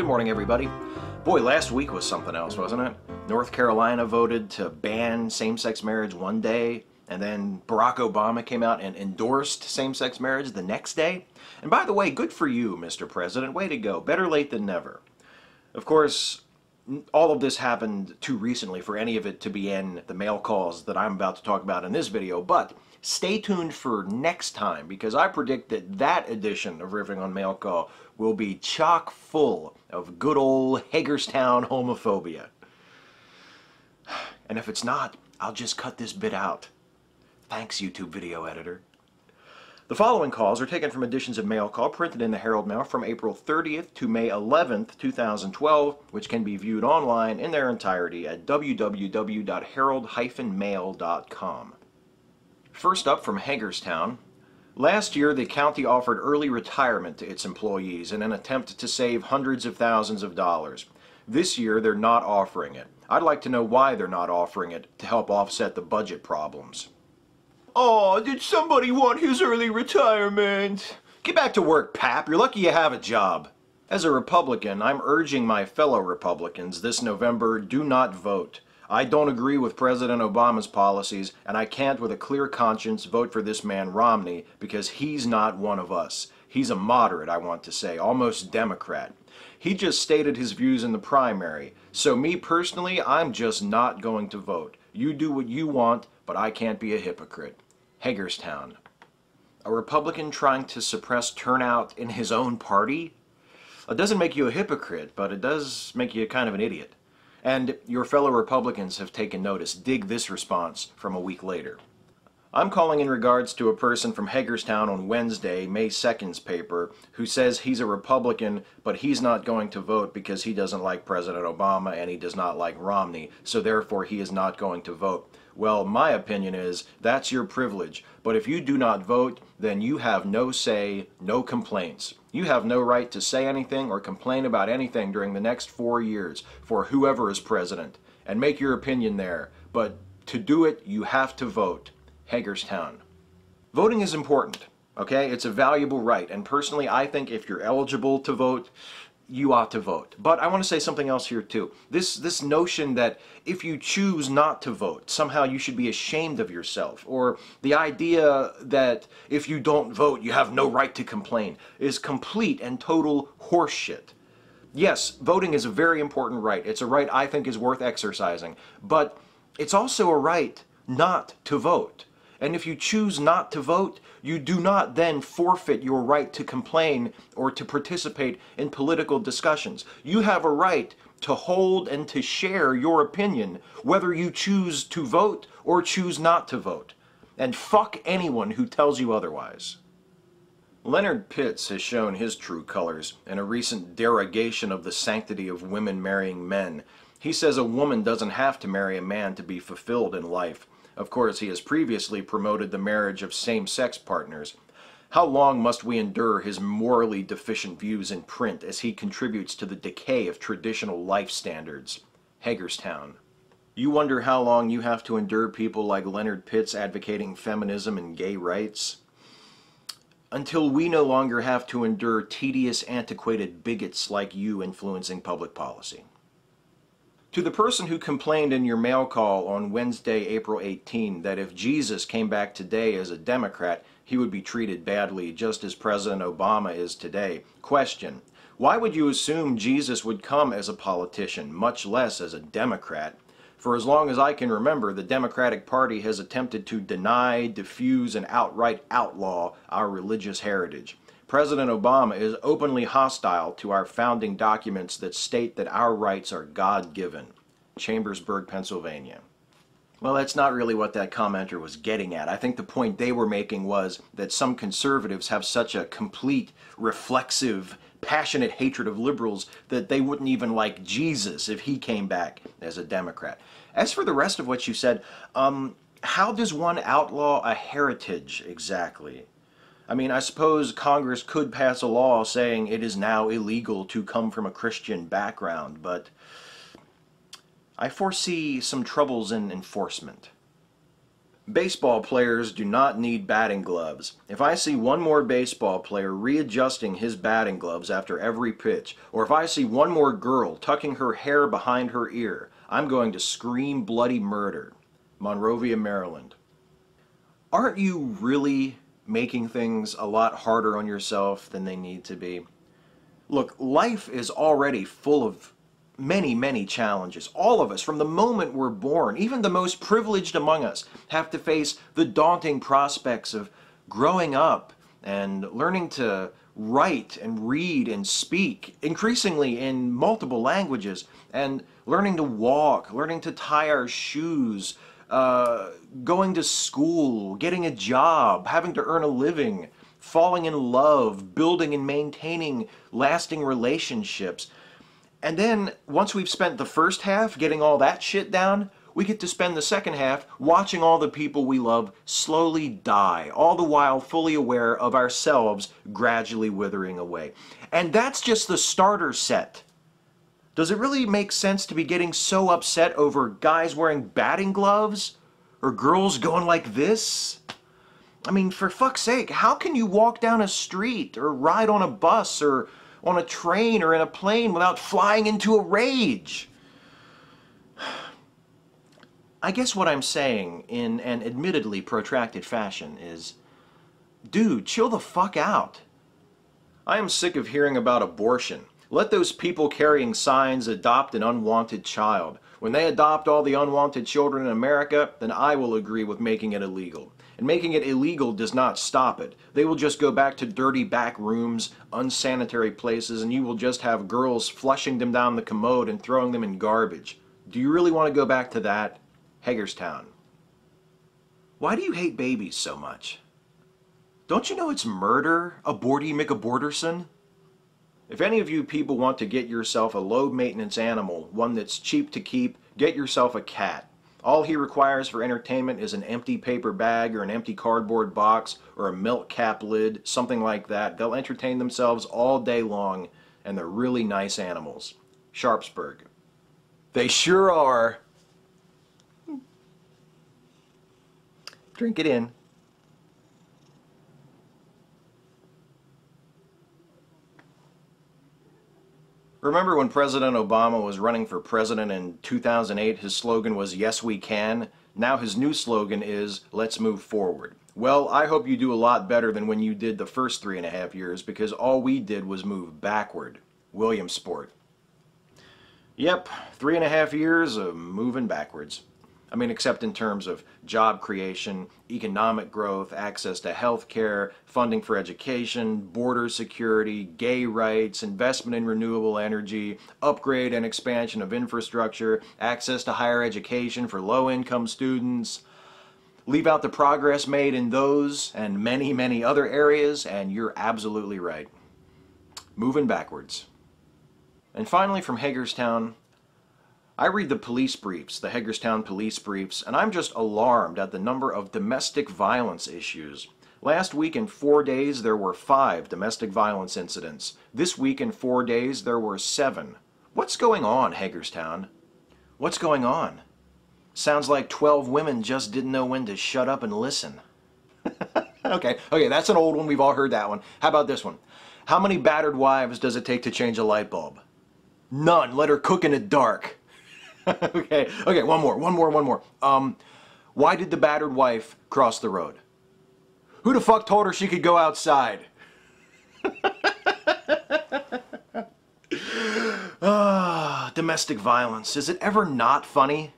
morning, everybody. Boy, last week was something else, wasn't it? North Carolina voted to ban same-sex marriage one day, and then Barack Obama came out and endorsed same-sex marriage the next day. And by the way, good for you, Mr. President. Way to go. Better late than never. Of course, all of this happened too recently for any of it to be in the mail calls that I'm about to talk about in this video, but stay tuned for next time, because I predict that that edition of Riffing on Mail Call will be chock full of good old Hagerstown homophobia. And if it's not, I'll just cut this bit out. Thanks, YouTube video editor. The following calls are taken from editions of Mail Call printed in the Herald-Mail from April 30th to May 11th, 2012, which can be viewed online in their entirety at www.herald-mail.com. First up from Hagerstown. Last year, the county offered early retirement to its employees in an attempt to save hundreds of thousands of dollars. This year, they're not offering it. I'd like to know why they're not offering it to help offset the budget problems. Oh, did somebody want his early retirement? Get back to work, pap. You're lucky you have a job. As a Republican, I'm urging my fellow Republicans this November, do not vote. I don't agree with President Obama's policies, and I can't with a clear conscience vote for this man Romney because he's not one of us. He's a moderate, I want to say, almost Democrat. He just stated his views in the primary, so me personally, I'm just not going to vote. You do what you want, but I can't be a hypocrite. Hagerstown. A Republican trying to suppress turnout in his own party? It doesn't make you a hypocrite, but it does make you kind of an idiot. And your fellow Republicans have taken notice. Dig this response from a week later. I'm calling in regards to a person from Hagerstown on Wednesday, May 2nd's paper, who says he's a Republican, but he's not going to vote because he doesn't like President Obama and he does not like Romney, so therefore he is not going to vote. Well, my opinion is that's your privilege, but if you do not vote, then you have no say, no complaints. You have no right to say anything or complain about anything during the next 4 years for whoever is president, and make your opinion there, but to do it, you have to vote. Hagerstown. Voting is important, okay? It's a valuable right, and personally, I think if you're eligible to vote, you ought to vote. But I want to say something else here too. This notion that if you choose not to vote, somehow you should be ashamed of yourself, or the idea that if you don't vote, you have no right to complain, is complete and total horseshit. Yes, voting is a very important right. It's a right I think is worth exercising, but it's also a right not to vote. And if you choose not to vote, you do not then forfeit your right to complain or to participate in political discussions. You have a right to hold and to share your opinion, whether you choose to vote or choose not to vote. And fuck anyone who tells you otherwise. Leonard Pitts has shown his true colors in a recent derogation of the sanctity of women marrying men. He says a woman doesn't have to marry a man to be fulfilled in life. Of course, he has previously promoted the marriage of same-sex partners. How long must we endure his morally deficient views in print as he contributes to the decay of traditional life standards? Hagerstown. You wonder how long you have to endure people like Leonard Pitts advocating feminism and gay rights? Until we no longer have to endure tedious, antiquated bigots like you influencing public policy. To the person who complained in your mail call on Wednesday, April 18, that if Jesus came back today as a Democrat, he would be treated badly, just as President Obama is today. Question: why would you assume Jesus would come as a politician, much less as a Democrat? For as long as I can remember, the Democratic Party has attempted to deny, diffuse, and outright outlaw our religious heritage. President Obama is openly hostile to our founding documents that state that our rights are God-given. Chambersburg, Pennsylvania. Well, that's not really what that commenter was getting at. I think the point they were making was that some conservatives have such a complete, reflexive, passionate hatred of liberals that they wouldn't even like Jesus if he came back as a Democrat. As for the rest of what you said, how does one outlaw a heritage exactly? I mean, I suppose Congress could pass a law saying it is now illegal to come from a Christian background, but I foresee some troubles in enforcement. Baseball players do not need batting gloves. If I see one more baseball player readjusting his batting gloves after every pitch, or if I see one more girl tucking her hair behind her ear, I'm going to scream bloody murder. Monrovia, Maryland. Aren't you really making things a lot harder on yourself than they need to be? Look, life is already full of many, many challenges. All of us, from the moment we're born, even the most privileged among us, have to face the daunting prospects of growing up and learning to write and read and speak, increasingly in multiple languages, and learning to walk, learning to tie our shoes, going to school, getting a job, having to earn a living, falling in love, building and maintaining lasting relationships. And then, once we've spent the first half getting all that shit down, we get to spend the second half watching all the people we love slowly die, all the while fully aware of ourselves gradually withering away. And that's just the starter set. Does it really make sense to be getting so upset over guys wearing batting gloves? Or girls going like this? I mean, for fuck's sake, how can you walk down a street or ride on a bus or on a train or in a plane without flying into a rage? I guess what I'm saying in an admittedly protracted fashion is, dude, chill the fuck out. I am sick of hearing about abortion. Let those people carrying signs adopt an unwanted child. When they adopt all the unwanted children in America, then I will agree with making it illegal. And making it illegal does not stop it. They will just go back to dirty back rooms, unsanitary places, and you will just have girls flushing them down the commode and throwing them in garbage. Do you really want to go back to that? Hagerstown. Why do you hate babies so much? Don't you know it's murder, aborty McAborterson? If any of you people want to get yourself a low-maintenance animal, one that's cheap to keep, get yourself a cat. All he requires for entertainment is an empty paper bag or an empty cardboard box or a milk cap lid, something like that. They'll entertain themselves all day long, and they're really nice animals. Sharpsburg. They sure are. Drink it in. Remember when President Obama was running for president in 2008, his slogan was, "Yes, we can." Now his new slogan is, "Let's move forward." Well, I hope you do a lot better than when you did the first 3.5 years, because all we did was move backward. Williamsport. Yep, 3.5 years of moving backwards. I mean, except in terms of job creation, economic growth, access to health care, funding for education, border security, gay rights, investment in renewable energy, upgrade and expansion of infrastructure, access to higher education for low-income students. Leave out the progress made in those and many, many other areas, and you're absolutely right. Moving backwards. And finally, from Hagerstown, I read the police briefs, the Hagerstown police briefs, and I'm just alarmed at the number of domestic violence issues. Last week in 4 days there were 5 domestic violence incidents. This week in 4 days there were 7. What's going on, Hagerstown? What's going on? Sounds like 12 women just didn't know when to shut up and listen. Okay, that's an old one. We've all heard that one. How about this one? How many battered wives does it take to change a light bulb? None. Let her cook in the dark. Okay, one more. Why did the battered wife cross the road? Who the fuck told her she could go outside? Domestic violence. Is it ever not funny?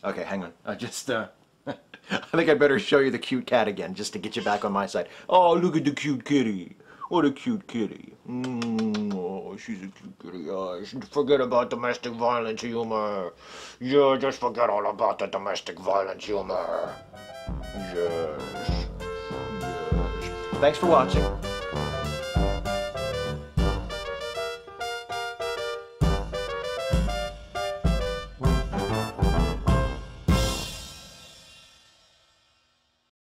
Okay, hang on. I think I better show you the cute cat again, just to get you back on my side. Oh, look at the cute kitty. What a cute kitty. Oh, she's a cute kitty. Forget about domestic violence humor. Yeah, just forget all about the domestic violence humor. Yes. Thanks for watching.